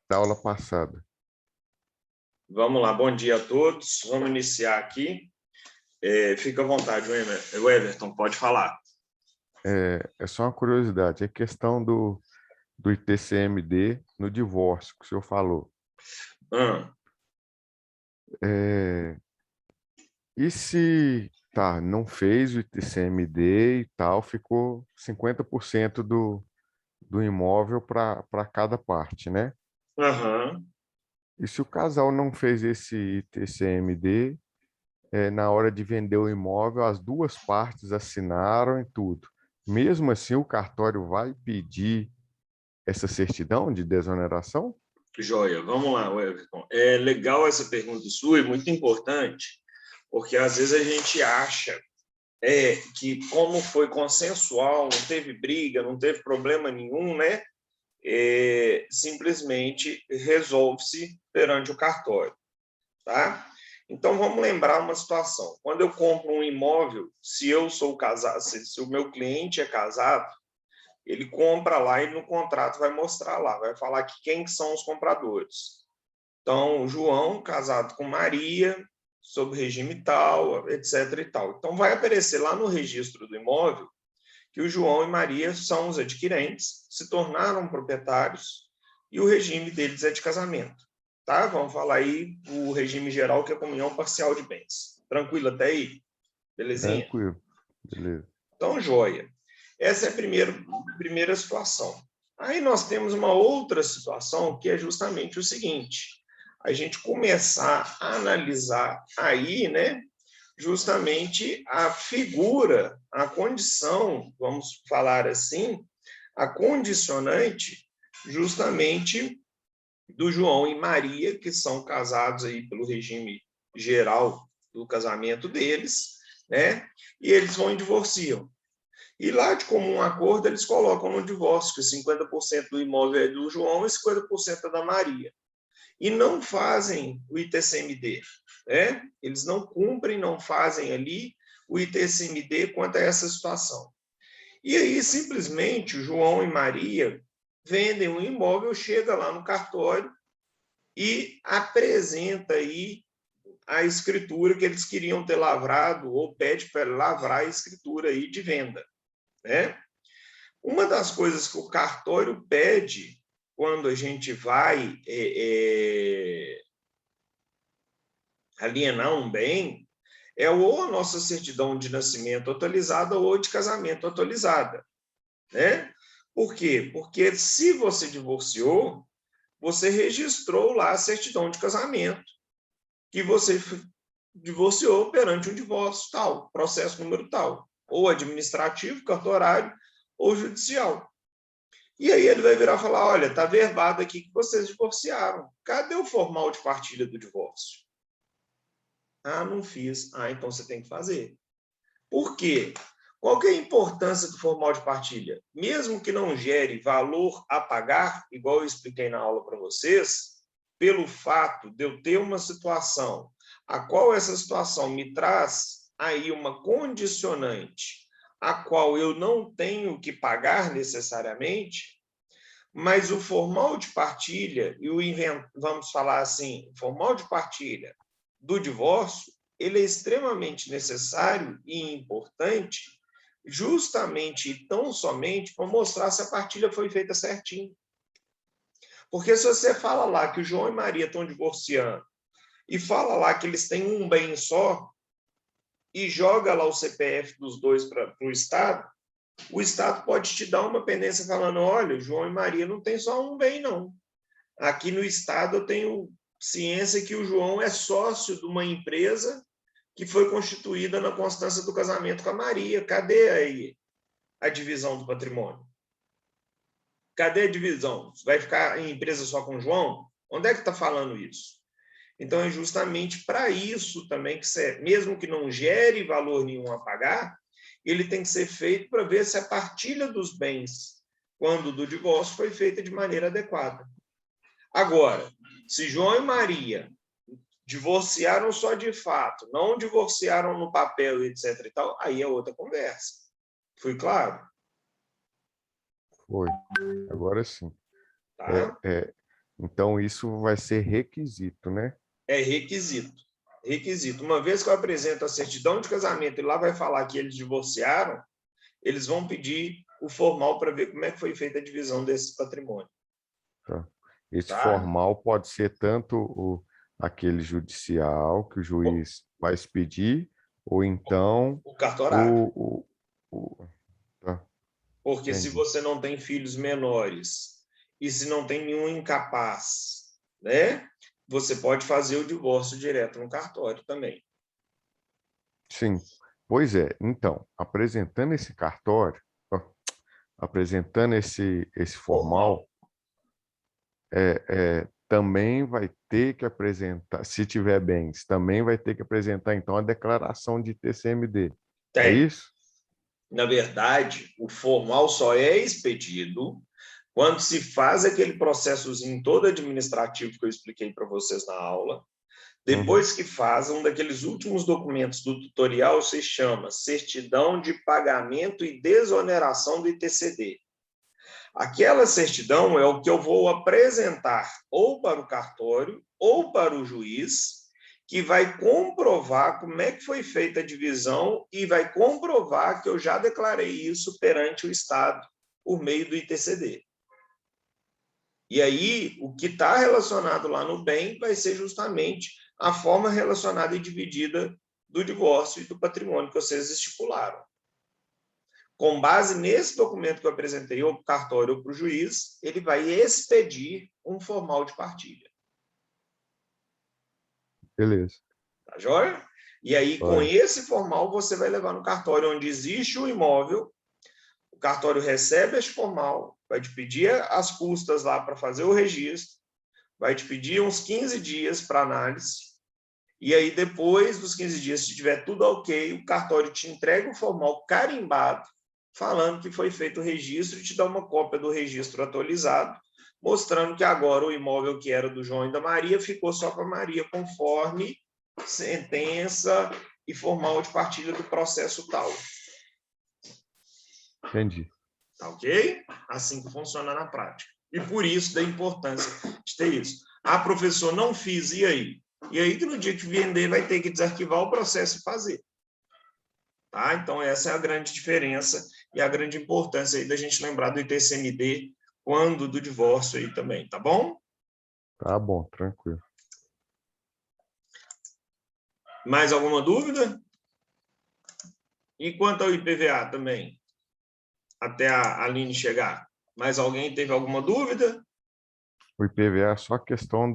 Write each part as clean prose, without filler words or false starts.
da aula passada. Vamos lá, bom dia a todos. Vamos iniciar aqui. Fica à vontade, o Everton, pode falar. É só uma curiosidade, é questão do ITCMD no divórcio que o senhor falou. E se não fez o ITCMD e tal, ficou 50% do imóvel para cada parte, né? Uhum. E se o casal não fez esse ITCMD, na hora de vender o imóvel, as duas partes assinaram e tudo. Mesmo assim, o cartório vai pedir essa certidão de desoneração? Joia, vamos lá, Everton. É legal essa pergunta sua, é muito importante, porque às vezes a gente acha que como foi consensual, não teve briga, não teve problema nenhum, né? Simplesmente resolve-se perante o cartório, tá? Então vamos lembrar uma situação. Quando eu compro um imóvel, se eu sou casado, se o meu cliente é casado, ele compra lá e no contrato vai mostrar lá, vai falar que quem são os compradores. Então, João casado com Maria, sob regime tal, etc. e tal. Então vai aparecer lá no registro do imóvel que o João e Maria são os adquirentes, se tornaram proprietários e o regime deles é de casamento. Tá? Vamos falar aí o regime geral, que é a comunhão parcial de bens. Tranquilo até aí? Belezinha? Tranquilo, beleza. Então, joia. Essa é a primeira situação. Aí nós temos uma outra situação, que é justamente o seguinte: a gente começar a analisar aí, né, justamente a figura, a condição, vamos falar assim, a condicionante justamente do João e Maria, que são casados aí pelo regime geral do casamento deles, né? E eles vão e divorciam. E lá, de comum acordo, eles colocam no divórcio que 50% do imóvel é do João e 50% é da Maria. E não fazem o ITCMD, né? Eles não cumprem, não fazem ali o ITCMD quanto a essa situação. E aí, simplesmente, o João e Maria vendem um imóvel, chega lá no cartório e apresenta aí a escritura que eles queriam ter lavrado, ou pede para lavrar a escritura aí de venda, né? Uma das coisas que o cartório pede quando a gente vai alienar um bem é ou a nossa certidão de nascimento atualizada ou de casamento atualizada, né? Por quê? Porque se você divorciou, você registrou lá a certidão de casamento que você divorciou perante um divórcio tal, processo número tal, ou administrativo, cartorário, ou judicial. E aí ele vai virar e falar, olha, está verbado aqui que vocês divorciaram. Cadê o formal de partilha do divórcio? Ah, não fiz. Ah, então você tem que fazer. Por quê? Qual que é a importância do formal de partilha? Mesmo que não gere valor a pagar, igual eu expliquei na aula para vocês, pelo fato de eu ter uma situação a qual essa situação me traz aí uma condicionante a qual eu não tenho que pagar necessariamente, mas o formal de partilha e vamos falar assim, o formal de partilha do divórcio, ele é extremamente necessário e importante justamente e tão somente para mostrar se a partilha foi feita certinho. Porque se você fala lá que o João e Maria estão divorciando e fala lá que eles têm um bem só e joga lá o CPF dos dois para o Estado pode te dar uma pendência falando, olha, João e Maria não tem só um bem, não. Aqui no Estado eu tenho ciência que o João é sócio de uma empresa que foi constituída na constância do casamento com a Maria. Cadê aí a divisão do patrimônio? Cadê a divisão? Vai ficar em empresa só com o João? Onde é que está falando isso? Então, é justamente para isso também que, mesmo que não gere valor nenhum a pagar, ele tem que ser feito para ver se a partilha dos bens, quando do divórcio, foi feita de maneira adequada. Agora, se João e Maria divorciaram só de fato, não divorciaram no papel, etc. e tal, aí é outra conversa. Fui claro? Foi. Agora sim. Tá? Então, isso vai ser requisito, né? É requisito. Requisito. Uma vez que eu apresento a certidão de casamento e lá vai falar que eles divorciaram, eles vão pedir o formal para ver como é que foi feita a divisão desse patrimônio. Tá. Esse Tá? formal pode ser tanto aquele judicial que o juiz vai expedir, ou então O cartorário. o, tá, Porque se entendi. você não tem filhos menores e se não tem nenhum incapaz, né? Você pode fazer o divórcio direto no cartório também. Sim, pois é. Então, apresentando esse cartório, ó, apresentando esse Formal. formal, também vai ter que apresentar, se tiver bens, também vai ter que apresentar, então, a declaração de TCMD. É Tem. isso? Na verdade, o formal só é expedido quando se faz aquele processozinho todo administrativo que eu expliquei para vocês na aula. Uhum. Depois que faz, um daqueles últimos documentos do tutorial se chama Certidão de Pagamento e Desoneração do ITCD. Aquela certidão é o que eu vou apresentar ou para o cartório ou para o juiz, que vai comprovar como é que foi feita a divisão e vai comprovar que eu já declarei isso perante o Estado por meio do ITCD. E aí, o que está relacionado lá no bem vai ser justamente a forma relacionada e dividida do divórcio e do patrimônio que vocês estipularam. Com base nesse documento que eu apresentei ou para o cartório ou para o juiz, ele vai expedir um formal de partilha. Beleza. Tá joia? E aí, com Vai. esse formal, você vai levar no cartório onde existe o imóvel, o cartório recebe esse formal, vai te pedir as custas lá para fazer o registro, vai te pedir uns 15 dias para análise, e aí, depois dos 15 dias, se tiver tudo ok, o cartório te entrega o formal carimbado, falando que foi feito o registro e te dá uma cópia do registro atualizado, mostrando que agora o imóvel que era do João e da Maria ficou só para Maria, conforme sentença e formal de partilha do processo tal. Entendi. Tá ok? Assim que funciona na prática. E por isso da importância de ter isso. Ah, professor, não fiz, e aí? E aí que no dia que vender vai ter que desarquivar o processo e fazer. Tá? Então, essa é a grande diferença e a grande importância aí da gente lembrar do ITCMD quando do divórcio aí também, tá bom? Tá bom, tranquilo. Mais alguma dúvida? E quanto ao IPVA também? Até a Aline chegar. Mais alguém teve alguma dúvida? O IPVA é só questão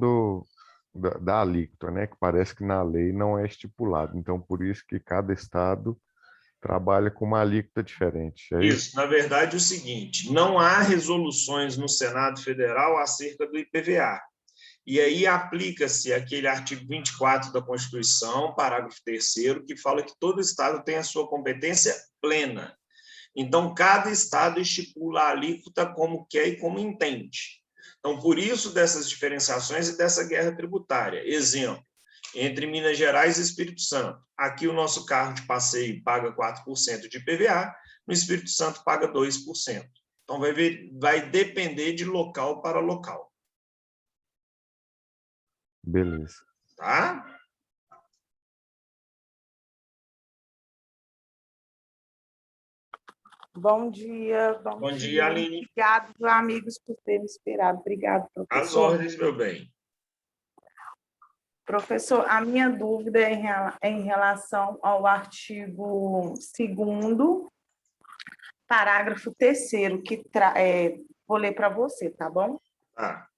da alíquota, né? Que parece que na lei não é estipulado. Então, por isso que cada estado trabalha com uma alíquota diferente. É isso? Isso, na verdade, é o seguinte: não há resoluções no Senado Federal acerca do IPVA. E aí aplica-se aquele artigo 24 da Constituição, parágrafo 3º, que fala que todo Estado tem a sua competência plena. Então, cada Estado estipula a alíquota como quer e como entende. Então, por isso dessas diferenciações e dessa guerra tributária. Exemplo, entre Minas Gerais e Espírito Santo. Aqui o nosso carro de passeio paga 4% de IPVA, no Espírito Santo paga 2%. Então, vai depender de local para local. Beleza. Tá? Bom dia, bom Bom dia, dia. Aline. Obrigado, amigos, por terem esperado. Obrigado, Às professor. ordens, meu bem. Professor, a minha dúvida é em relação ao artigo 2º, parágrafo 3º, que vou ler para você, tá bom? Tá.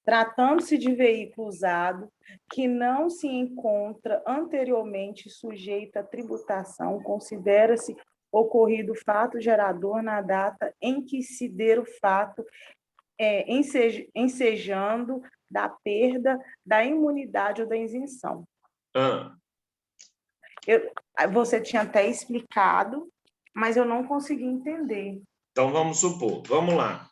Tratando-se de veículo usado que não se encontra anteriormente sujeito à tributação, considera-se ocorrido o fato gerador na data em que se der o fato, ensejando da perda da imunidade ou da isenção. Você tinha até explicado, mas eu não consegui entender. Então, vamos supor. Vamos lá.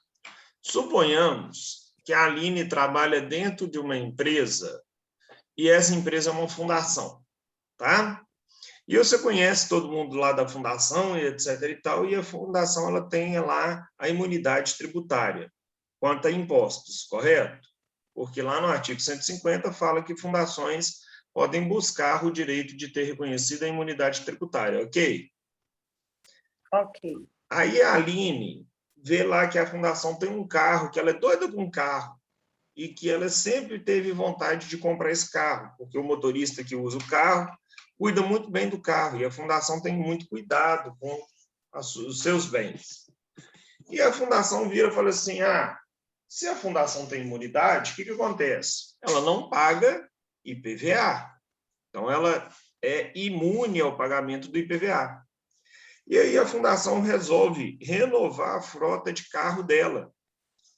Suponhamos que a Aline trabalha dentro de uma empresa e essa empresa é uma fundação, tá? E você conhece todo mundo lá da fundação e etc e tal, e a fundação ela tem lá a imunidade tributária quanto a impostos, correto? porque lá no artigo 150 fala que fundações podem buscar o direito de ter reconhecida a imunidade tributária, ok? Ok. Aí a Aline vê lá que a fundação tem um carro, que ela é doida com um carro, e que ela sempre teve vontade de comprar esse carro, porque o motorista que usa o carro cuida muito bem do carro, e a fundação tem muito cuidado com os seus bens. E a fundação vira e fala assim, se a fundação tem imunidade, o que acontece? Ela não paga IPVA. Então, ela é imune ao pagamento do IPVA. E aí a fundação resolve renovar a frota de carro dela.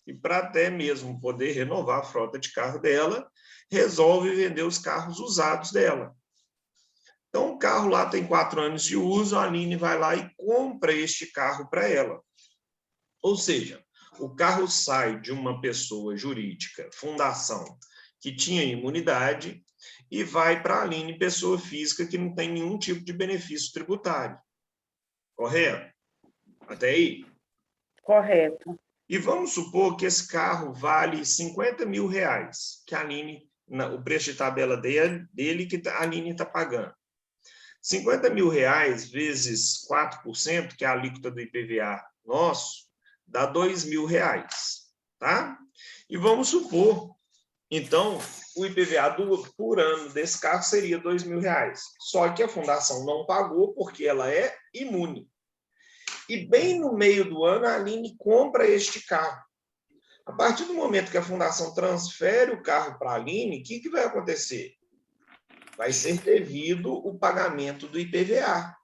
E para até mesmo poder renovar a frota de carro dela, resolve vender os carros usados dela. Então, o carro lá tem 4 anos de uso, a Aline vai lá e compra este carro para ela. Ou seja, o carro sai de uma pessoa jurídica, fundação, que tinha imunidade, e vai para a Aline, pessoa física, que não tem nenhum tipo de benefício tributário. Correto? Até aí? Correto. E vamos supor que esse carro vale R$50 mil, que a Aline, o preço de tabela dele que a Aline está pagando. R$50 mil vezes 4%, que é a alíquota do IPVA nosso, dá R$2 mil, tá? E vamos supor, então, o IPVA por ano desse carro seria R$2 mil. Só que a fundação não pagou porque ela é imune. E bem no meio do ano, a Aline compra este carro. A partir do momento que a fundação transfere o carro para a Aline, o que vai acontecer? Vai ser devido o pagamento do IPVA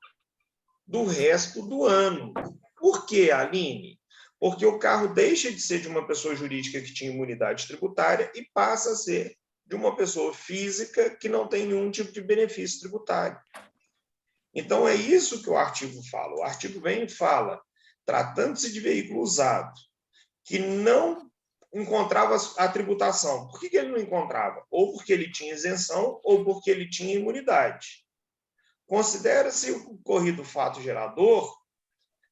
do resto do ano. Por quê, Aline? Porque o carro deixa de ser de uma pessoa jurídica que tinha imunidade tributária e passa a ser de uma pessoa física que não tem nenhum tipo de benefício tributário. Então, é isso que o artigo fala. O artigo vem e fala, tratando-se de veículo usado, que não encontrava a tributação. Por que ele não encontrava? Ou porque ele tinha isenção, ou porque ele tinha imunidade. Considera-se o ocorrido fato gerador.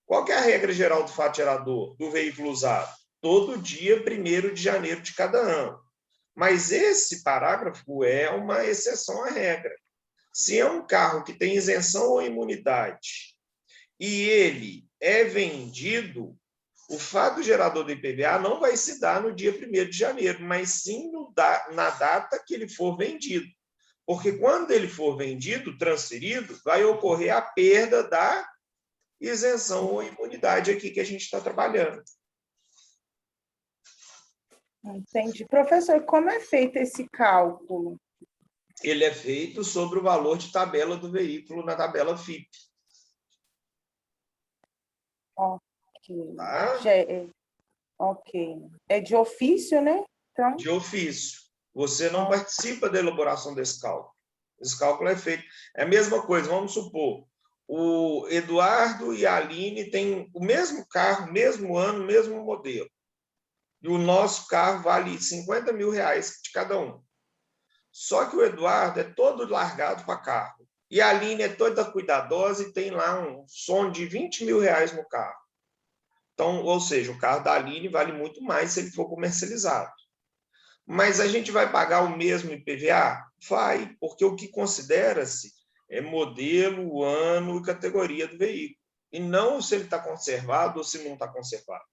Qual que é a regra geral do fato gerador do veículo usado? Todo dia, 1º de janeiro de cada ano. Mas esse parágrafo é uma exceção à regra. Se é um carro que tem isenção ou imunidade e ele é vendido, o fato gerador do IPVA não vai se dar no dia 1º de janeiro, mas sim na data que ele for vendido. Porque quando ele for vendido, transferido, vai ocorrer a perda da isenção ou imunidade aqui que a gente está trabalhando. Entendi. Professor, como é feito esse cálculo? Ele é feito sobre o valor de tabela do veículo na tabela FIP. Ok. Tá? Ok. É de ofício, né? Então... De ofício. Você não participa da elaboração desse cálculo. Esse cálculo é feito. É a mesma coisa, vamos supor, o Eduardo e a Aline têm o mesmo carro, mesmo ano, mesmo modelo. E o nosso carro vale R$50 mil de cada um. Só que o Eduardo é todo largado para carro. E a Aline é toda cuidadosa e tem lá um som de R$20 mil no carro. Então, ou seja, o carro da Aline vale muito mais se ele for comercializado. Mas a gente vai pagar o mesmo IPVA? Vai, porque o que considera-se é modelo, ano e categoria do veículo. E não se ele está conservado ou se não está conservado.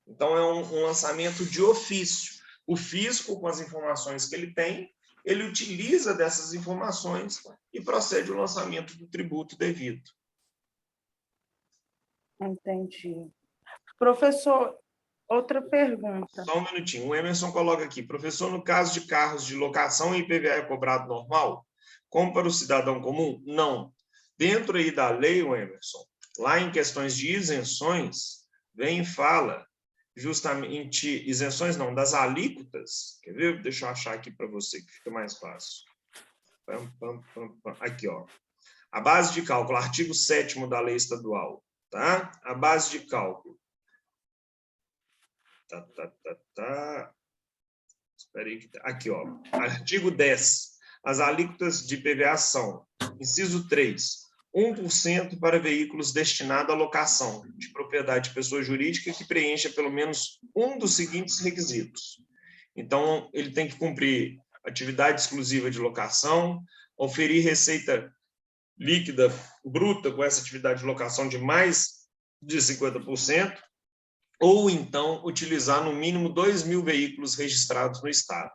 Então, é um lançamento de ofício. O fisco, com as informações que ele tem, ele utiliza dessas informações e procede ao lançamento do tributo devido. Entendi. Professor, outra pergunta. Só um minutinho. O Emerson coloca aqui. Professor, no caso de carros de locação, o IPVA é cobrado normal? Como para o cidadão comum? Não. Dentro aí da lei, o Emerson, lá em questões de isenções, vem e fala justamente, isenções não, das alíquotas. Quer ver? Deixa eu achar aqui para você, que fica mais fácil. Aqui, ó. A base de cálculo, artigo 7º da lei estadual. Tá? A base de cálculo. Espera aí. Aqui, ó. Artigo 10. As alíquotas de IPVA são, inciso 3, 1% para veículos destinados à locação de propriedade de pessoa jurídica que preencha pelo menos um dos seguintes requisitos. Então, ele tem que cumprir atividade exclusiva de locação, oferir receita líquida bruta com essa atividade de locação de mais de 50%, ou então utilizar no mínimo 2.000 veículos registrados no Estado.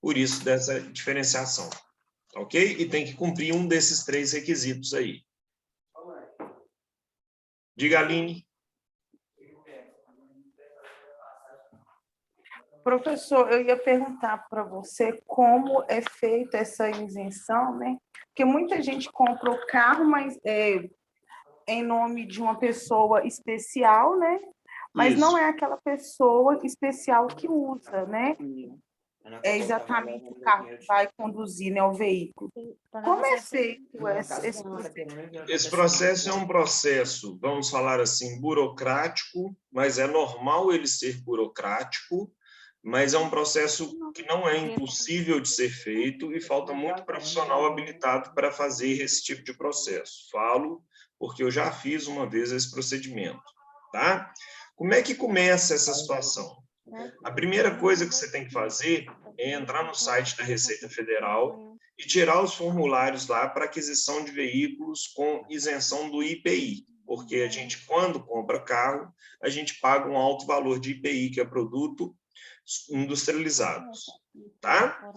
Por isso, dessa diferenciação. Ok? E tem que cumprir um desses 3 requisitos aí. Diga, Aline. Professor, eu ia perguntar para você como é feita essa isenção, né? Porque muita gente compra o carro, mas em nome de uma pessoa especial, né? Mas Isso. não é aquela pessoa especial que usa, né? É exatamente o carro que vai conduzir, né, o veículo. Como é feito esse processo? Esse processo é um processo, vamos falar assim, burocrático, mas é normal ele ser burocrático, mas é um processo que não é impossível de ser feito e falta muito profissional habilitado para fazer esse tipo de processo. Falo porque eu já fiz uma vez esse procedimento, tá? Como é que começa essa situação? A primeira coisa que você tem que fazer é entrar no site da Receita Federal e tirar os formulários lá para aquisição de veículos com isenção do IPI, porque a gente, quando compra carro, a gente paga um alto valor de IPI, que é produto industrializados, tá?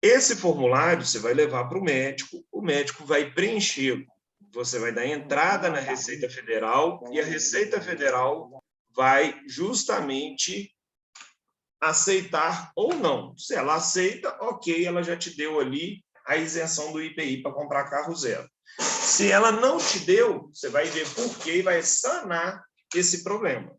Esse formulário você vai levar para o médico vai preencher, você vai dar entrada na Receita Federal e a Receita Federal vai justamente aceitar ou não. Se ela aceita, ok, ela já te deu ali a isenção do IPI para comprar carro zero. Se ela não te deu, você vai ver por quê e vai sanar esse problema.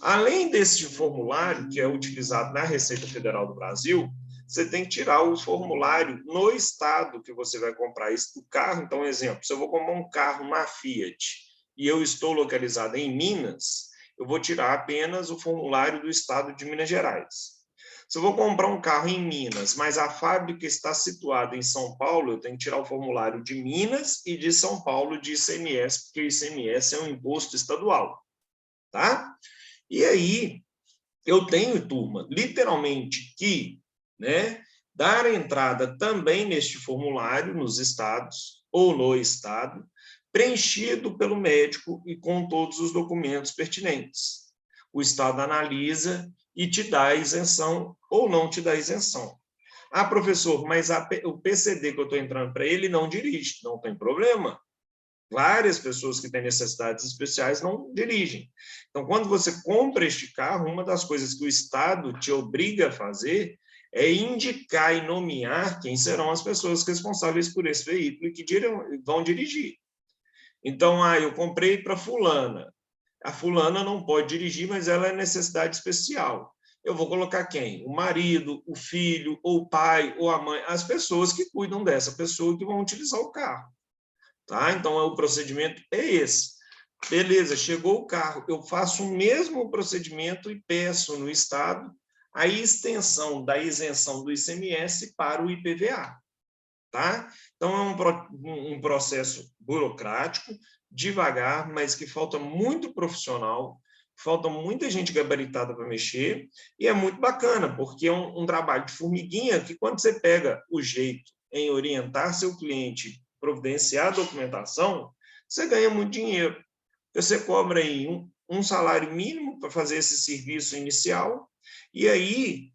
Além desse formulário, que é utilizado na Receita Federal do Brasil, você tem que tirar o formulário no estado que você vai comprar o carro. Então, exemplo, se eu vou comprar um carro na Fiat e eu estou localizado em Minas, eu vou tirar apenas o formulário do estado de Minas Gerais. Se eu vou comprar um carro em Minas, mas a fábrica está situada em São Paulo, eu tenho que tirar o formulário de Minas e de São Paulo de ICMS, porque o ICMS é um imposto estadual, tá? E aí, eu tenho, turma, literalmente que, né, dar entrada também neste formulário nos estados ou no estado, preenchido pelo médico e com todos os documentos pertinentes. O estado analisa e te dá a isenção ou não te dá a isenção. Ah, professor, mas o PCD que eu estou entrando para ele não dirige. Não tem problema. Várias pessoas que têm necessidades especiais não dirigem. Então, quando você compra este carro, uma das coisas que o Estado te obriga a fazer é indicar e nomear quem serão as pessoas responsáveis por esse veículo e que vão dirigir. Então, eu comprei para fulana. A fulana não pode dirigir, mas ela é necessidade especial. Eu vou colocar quem? O marido, o filho, ou o pai, ou a mãe, as pessoas que cuidam dessa pessoa que vão utilizar o carro. Tá? Então, o procedimento é esse. Beleza, chegou o carro, eu faço o mesmo procedimento e peço no Estado a extensão da isenção do ICMS para o IPVA. Tá? Então, é um processo burocrático, devagar, mas que falta muito profissional, falta muita gente gabaritada para mexer, e é muito bacana, porque é um trabalho de formiguinha que, quando você pega o jeito em orientar seu cliente, providenciar a documentação, você ganha muito dinheiro. Você cobra aí um salário mínimo para fazer esse serviço inicial, e aí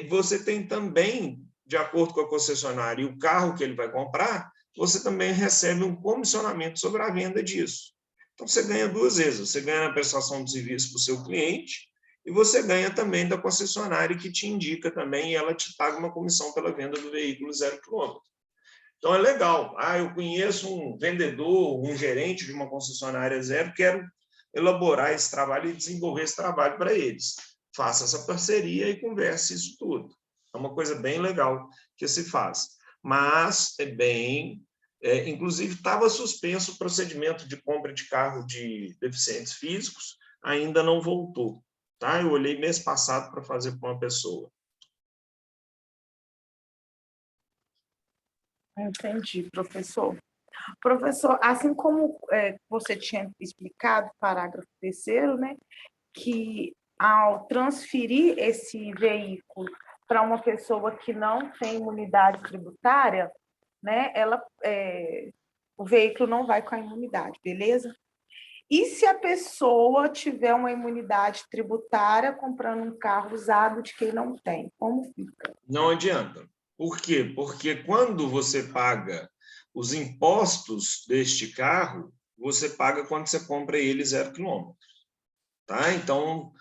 você tem também, de acordo com a concessionária e o carro que ele vai comprar, você também recebe um comissionamento sobre a venda disso. Então, você ganha 2 vezes. Você ganha na prestação de serviço para o seu cliente e você ganha também da concessionária que te indica também e ela te paga uma comissão pela venda do veículo 0 quilômetro. Então, é legal. Eu conheço um vendedor, um gerente de uma concessionária zero, quero elaborar esse trabalho e desenvolver esse trabalho para eles. Faça essa parceria e converse isso tudo. É uma coisa bem legal que se faz. Mas inclusive, estava suspenso o procedimento de compra de carro de deficientes físicos, ainda não voltou. Tá? Eu olhei mês passado para fazer para uma pessoa. Entendi, professor. Professor, assim como você tinha explicado, parágrafo 3º, né, que ao transferir esse veículo para uma pessoa que não tem imunidade tributária, né, o veículo não vai com a imunidade, beleza? E se a pessoa tiver uma imunidade tributária comprando um carro usado de quem não tem? Como fica? Não adianta. Por quê? Porque quando você paga os impostos deste carro, você paga quando você compra ele 0 km. Tá? Então,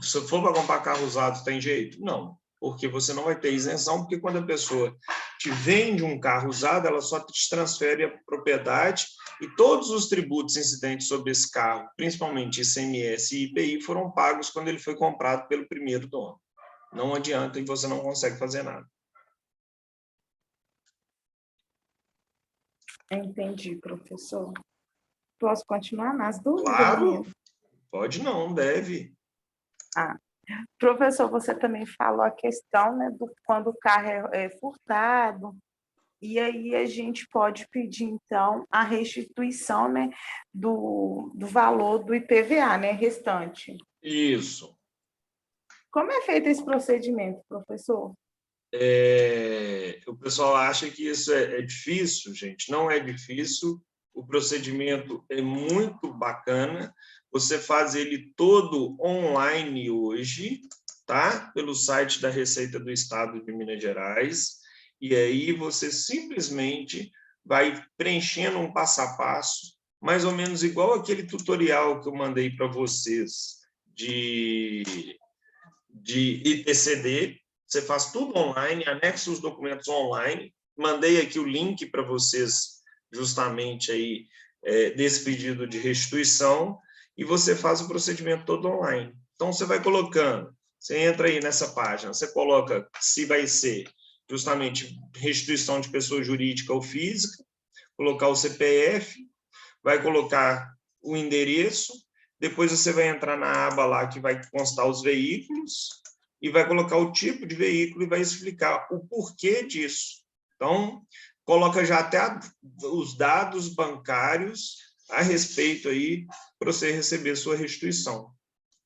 se for para comprar carro usado, tem jeito? Não, porque você não vai ter isenção, porque quando a pessoa te vende um carro usado, ela só te transfere a propriedade e todos os tributos incidentes sobre esse carro, principalmente ICMS e IPI, foram pagos quando ele foi comprado pelo primeiro dono. Não adianta e você não consegue fazer nada. Entendi, professor. Posso continuar nas dúvidas? Claro, pode não, deve. Professor, você também falou a questão, né, do quando o carro é furtado, e aí a gente pode pedir, então, a restituição, né, do valor do IPVA, né, restante. Isso. Como é feito esse procedimento, professor? O pessoal acha que isso é difícil, gente. Não é difícil. O procedimento é muito bacana. Você faz ele todo online hoje, tá? Pelo site da Receita do Estado de Minas Gerais. E aí você simplesmente vai preenchendo um passo a passo, mais ou menos igual aquele tutorial que eu mandei para vocês de ITCD. Você faz tudo online, anexa os documentos online. Mandei aqui o link para vocês, justamente aí, desse pedido de restituição, e você faz o procedimento todo online. Então, você vai colocando, você entra aí nessa página, você coloca se vai ser justamente restituição de pessoa jurídica ou física, colocar o CPF, vai colocar o endereço, depois você vai entrar na aba lá que vai constar os veículos, e vai colocar o tipo de veículo e vai explicar o porquê disso. Então, coloca já até os dados bancários a respeito aí para você receber sua restituição,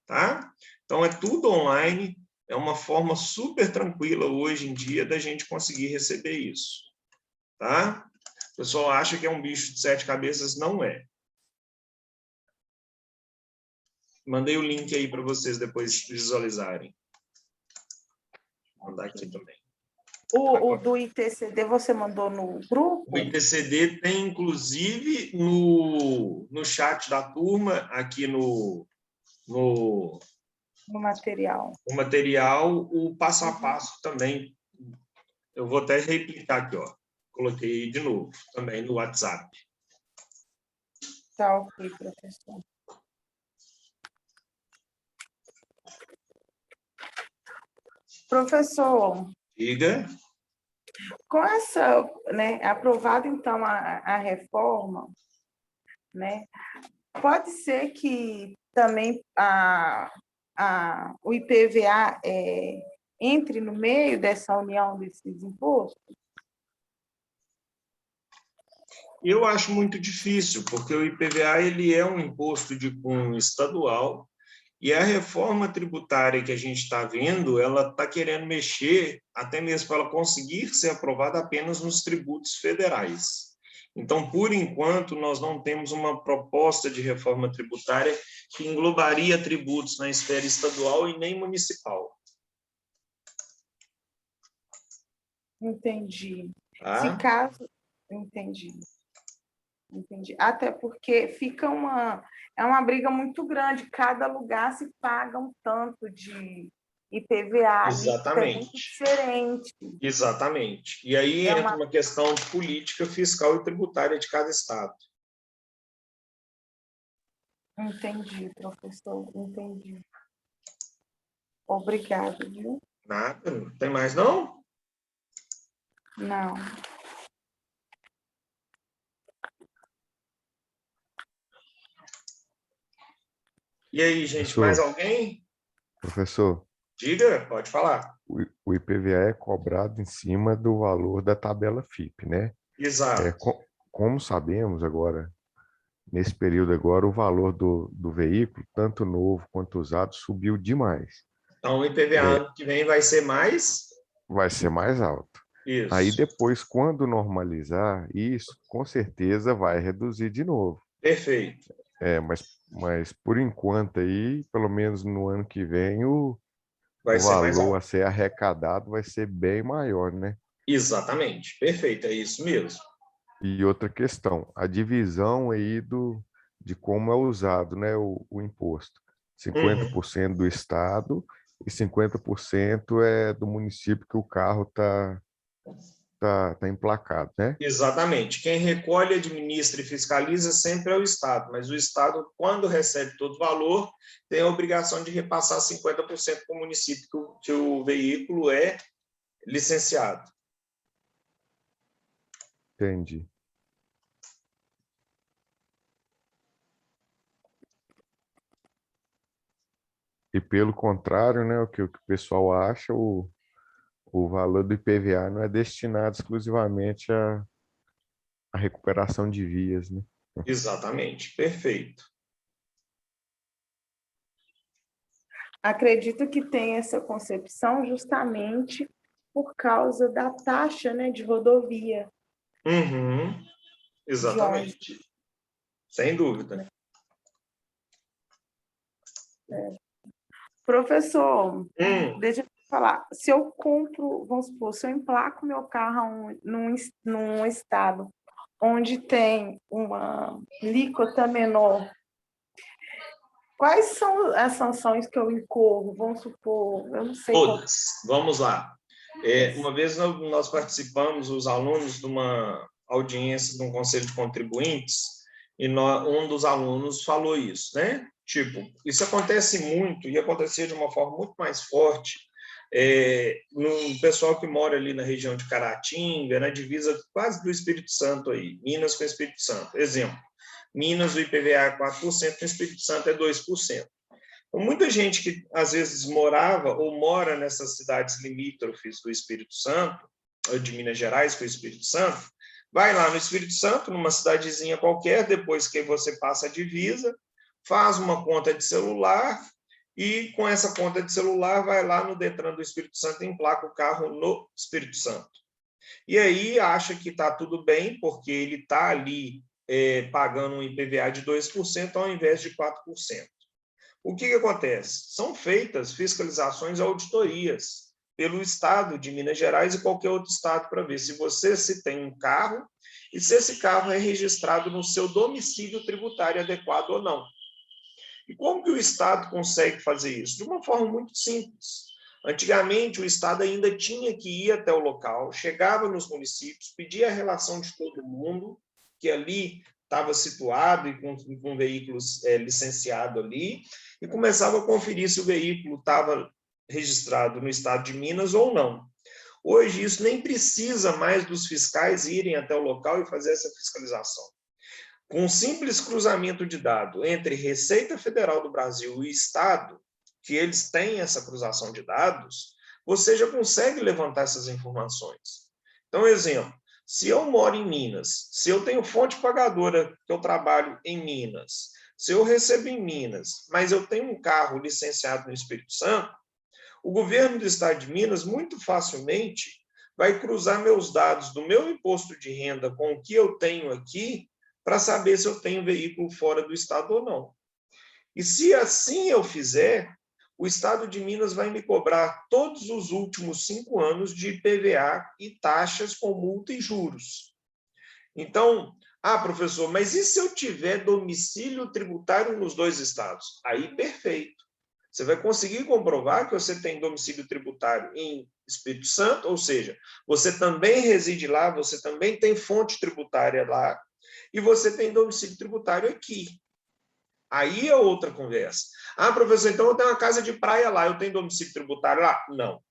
tá? Então, é tudo online, é uma forma super tranquila hoje em dia da gente conseguir receber isso, tá? O pessoal acha que é um bicho de 7 cabeças, não é. Mandei o link aí para vocês depois visualizarem. Vou mandar aqui também. O do ITCD você mandou no grupo? O ITCD tem, inclusive, no chat da turma, aqui no material. O material, o passo a passo também. Eu vou até replicar aqui, ó. Coloquei de novo, também no WhatsApp. Tá ok, professor. Professor, Diga. com essa, né, aprovada então a reforma, né, pode ser que também o IPVA entre no meio dessa união desses impostos? Eu acho muito difícil, porque o IPVA ele é um imposto de cunho estadual, e a reforma tributária que a gente está vendo, ela está querendo mexer, até mesmo para ela conseguir ser aprovada apenas nos tributos federais. Então, por enquanto, nós não temos uma proposta de reforma tributária que englobaria tributos na esfera estadual e nem municipal. Entendi. Tá? Se caso... Entendi. Entendi. Até porque fica é uma briga muito grande, cada lugar se paga um tanto de IPVA, é muito diferente. Exatamente. E aí entra uma questão de política fiscal e tributária de cada estado. Entendi, professor, entendi. Obrigada, viu? Nada, não tem mais não? Não. E aí, gente, mais alguém? Professor. Diga, pode falar. O IPVA é cobrado em cima do valor da tabela FIP, né? Exato. Como sabemos agora, nesse período agora, o valor do veículo, tanto novo quanto usado, subiu demais. Então, o IPVA ano que vem vai ser mais? Vai ser mais alto. Aí Isso. depois, quando normalizar isso, com certeza vai reduzir de novo. Perfeito. Mas por enquanto aí, pelo menos no ano que vem, Vai o ser mais valor alto. a ser arrecadado vai ser bem maior, né? Exatamente. Perfeito, é isso mesmo. E outra questão, a divisão aí de como é usado, né, o imposto. Uhum. 50% do estado e 50% é do município que o carro tá emplacado, né? Exatamente. Quem recolhe, administra e fiscaliza sempre é o Estado, mas o Estado, quando recebe todo o valor, tem a obrigação de repassar 50% para o município que o veículo é licenciado. Entendi. E pelo contrário, né, o que o pessoal acha, o valor do IPVA não é destinado exclusivamente à recuperação de vias, né? Exatamente. Perfeito. Acredito que tem essa concepção justamente por causa da taxa, né, de rodovia, Uhum. de onde, Exatamente. Sem dúvida. né? Professor, Hum. deixa eu falar, se eu compro, vamos supor, se eu emplaco meu carro num estado onde tem uma alíquota menor, quais são as sanções que eu incorro? Vamos supor, eu não sei qual. Todas. Vamos lá. Uma vez nós participamos, os alunos, de uma audiência de um conselho de contribuintes, e um dos alunos falou isso, né? Tipo, isso acontece muito, e acontecia de uma forma muito mais forte no pessoal que mora ali na região de Caratinga, na divisa quase do Espírito Santo aí, Minas com o Espírito Santo. Exemplo, Minas o IPVA é 4%, no Espírito Santo é 2%. Muita gente que às vezes morava ou mora nessas cidades limítrofes do Espírito Santo, ou de Minas Gerais com o Espírito Santo, vai lá no Espírito Santo, numa cidadezinha qualquer, depois que você passa a divisa, faz uma conta de celular e com essa conta de celular vai lá no Detran do Espírito Santo e emplaca o carro no Espírito Santo. E aí acha que está tudo bem, porque ele está ali pagando um IPVA de 2% ao invés de 4%. O que acontece? São feitas fiscalizações e auditorias pelo Estado de Minas Gerais e qualquer outro estado para ver se tem um carro e se esse carro é registrado no seu domicílio tributário adequado ou não. E como que o Estado consegue fazer isso? De uma forma muito simples. Antigamente, o Estado ainda tinha que ir até o local, chegava nos municípios, pedia a relação de todo mundo que ali estava situado e com veículos licenciados ali, e começava a conferir se o veículo estava registrado no estado de Minas ou não. Hoje, isso nem precisa mais dos fiscais irem até o local e fazer essa fiscalização. Com um simples cruzamento de dados entre Receita Federal do Brasil e Estado, que eles têm essa cruzação de dados, você já consegue levantar essas informações. Então, exemplo, se eu moro em Minas, se eu tenho fonte pagadora que eu trabalho em Minas, se eu recebo em Minas, mas eu tenho um carro licenciado no Espírito Santo, o governo do estado de Minas muito facilmente vai cruzar meus dados do meu imposto de renda com o que eu tenho aqui para saber se eu tenho veículo fora do estado ou não. E se assim eu fizer, o estado de Minas vai me cobrar todos os últimos 5 anos de IPVA e taxas com multa e juros. Então, professor, mas e se eu tiver domicílio tributário nos dois estados? Aí, perfeito. Você vai conseguir comprovar que você tem domicílio tributário em Espírito Santo, ou seja, você também reside lá, você também tem fonte tributária lá, e você tem domicílio tributário aqui. Aí é outra conversa. Professor, então eu tenho uma casa de praia lá, eu tenho domicílio tributário lá? Não.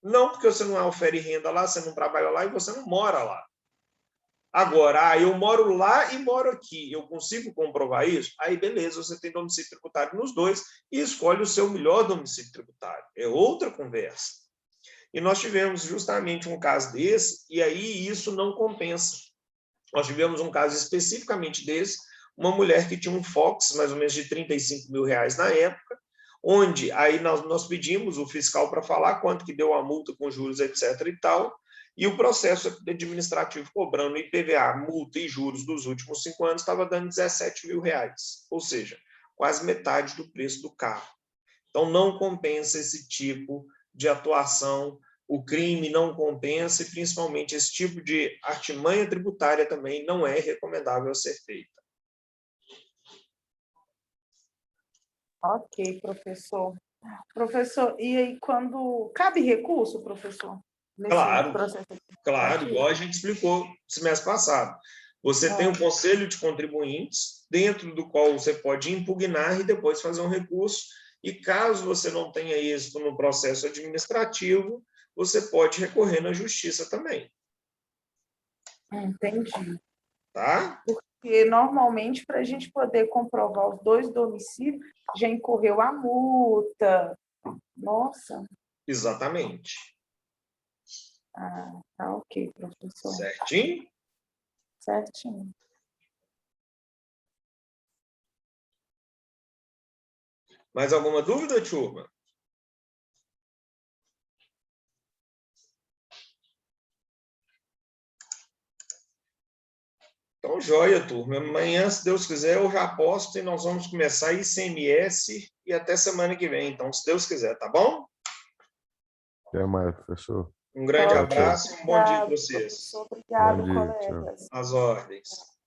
Não, porque você não ofere renda lá, você não trabalha lá e você não mora lá. Agora, eu moro lá e moro aqui, eu consigo comprovar isso? Aí, beleza, você tem domicílio tributário nos dois e escolhe o seu melhor domicílio tributário. É outra conversa. E nós tivemos justamente um caso desse, e aí isso não compensa. Nós tivemos um caso especificamente desse, uma mulher que tinha um Fox, mais ou menos de R$35 mil na época, onde aí nós pedimos o fiscal para falar quanto que deu a multa com juros, etc. e tal, e o processo administrativo cobrando IPVA, multa e juros dos últimos 5 anos estava dando R$17 mil, ou seja, quase metade do preço do carro. Então, não compensa esse tipo de atuação, o crime não compensa, e principalmente esse tipo de artimanha tributária também não é recomendável ser feita. Ok, professor. Professor, e aí quando... Cabe recurso, professor? Nesse Claro, processo claro, igual a gente explicou semestre passado. Você tem o Conselho de Contribuintes, dentro do qual você pode impugnar e depois fazer um recurso, e caso você não tenha êxito no processo administrativo, você pode recorrer na justiça também. Entendi. Tá? Porque, normalmente, para a gente poder comprovar os 2 domicílios, já incorreu a multa. Nossa. Exatamente. Ah, tá ok, professor. Certinho? Certinho. Mais alguma dúvida, turma? Então, joia, turma. Amanhã, se Deus quiser, eu já posto e nós vamos começar ICMS e até semana que vem. Então, se Deus quiser, tá bom? Até mais, professor. Um grande Tchau, tchau. abraço e um bom dia para Obrigado, vocês. professor. Obrigado, Bom dia, tchau. colegas. Às ordens.